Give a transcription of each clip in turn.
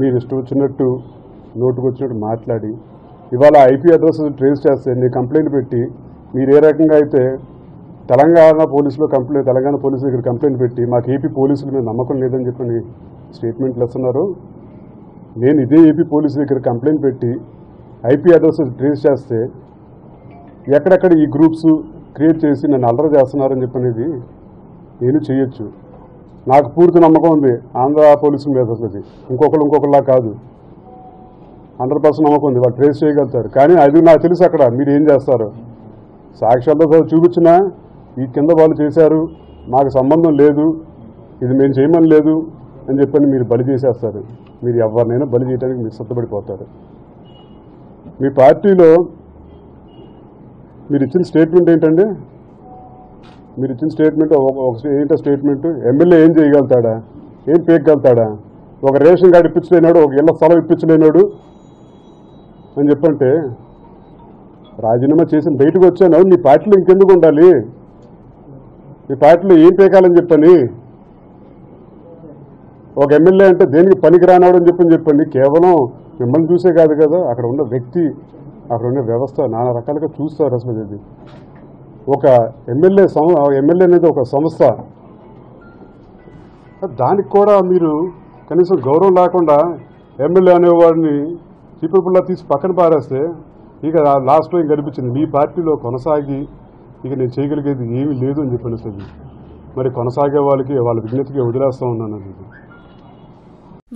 మీరు ఇష్టం వచ్చినట్టు నోటుకు వచ్చినట్టు మాట్లాడి ఇవాళ ఐపీ అడ్రస్ ట్రేస్ చేస్తే నేను కంప్లైంట్ పెట్టి మీరు ఏ రకంగా అయితే తెలంగాణ పోలీసుల దగ్గర కంప్లైంట్ పెట్టి మాకు ఏపీ పోలీసుల మీద నమ్మకం లేదని చెప్పని స్టేట్మెంట్లు ఇస్తున్నారు. నేను ఇదే ఏపీ పోలీసుల దగ్గర కంప్లైంట్ పెట్టి ఐపీ అడ్రస్ ట్రేస్ చేస్తే ఎక్కడెక్కడ ఈ గ్రూప్స్ క్రియేట్ చేసి నన్ను అల్లరి చేస్తున్నారని చెప్పనేది నేను చేయొచ్చు. నాకు పూర్తి నమ్మకం ఉంది ఆంధ్ర పోలీసుల మీద. అసలు ఇంకొకళ్ళలా కాదు, 100% నమ్మకం ఉంది, వాళ్ళు ట్రేస్ చేయగలుగుతారు. కానీ అది నాకు తెలుసు అక్కడ మీరు ఏం చేస్తారు. సాక్ష్యాలతో చూపించినా ఈ కింద వాళ్ళు చేశారు, మాకు సంబంధం లేదు, ఇది మేము చేయమని లేదు అని చెప్పని మీరు బలి చేసేస్తారు. మీరు ఎవరినైనా బలి చేయడానికి మీరు సిద్ధపడిపోతారు. మీ పార్టీలో మీరు ఇచ్చిన స్టేట్మెంట్ ఏంటండి? మీరు ఇచ్చిన స్టేట్మెంట్ ఏంటో స్టేట్మెంట్? ఎమ్మెల్యే ఏం చేయగలుగుతాడా? ఏం పీకగలుగుతాడా? ఒక రేషన్ కార్డు ఇప్పించలేనాడు, ఒక ఇళ్ల స్థలం ఇప్పించలేనాడు అని చెప్పంటే రాజీనామా చేసి బయటకు వచ్చాను. నీ పార్టీలో ఇంకెందుకు ఉండాలి? మీ పార్టీలో ఏం పీకాలని చెప్పని ఒక ఎమ్మెల్యే అంటే దేనికి పనికి రానాడు అని చెప్పండి. కేవలం మిమ్మల్ని చూసే కాదు కదా, అక్కడ ఉన్న వ్యక్తి, అక్కడ ఉన్న వ్యవస్థ నానా రకాలుగా చూస్తారు. అసలు ఇది ఒక ఎమ్మెల్యే అనేది ఒక సంస్థ. దానికి కూడా మీరు కనీసం గౌరవం లేకుండా ఎమ్మెల్యే అనేవాడిని చీపురుపుల్లా తీసి పక్కన పారేస్తే ఇక లాస్ట్లో ఇంక అనిపించింది మీ పార్టీలో కొనసాగి ఇక నేను చేయగలిగేది ఏమీ లేదు అని చెప్పి మరి కొనసాగే వాళ్ళకి వాళ్ళ విజ్ఞతకి వదిలేస్తూ ఉన్నాను.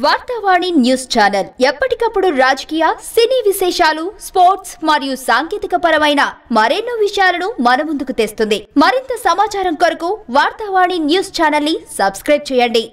వార్తావాణి న్యూస్ ఛానల్ ఎప్పటికప్పుడు రాజకీయ, సినీ విశేషాలు, స్పోర్ట్స్ మరియు సాంకేతిక పరమైన మరెన్నో విషయాలను మన ముందుకు తెస్తుంది. మరింత సమాచారం కొరకు వార్తావాణి న్యూస్ ఛానల్ ని సబ్స్క్రైబ్ చేయండి.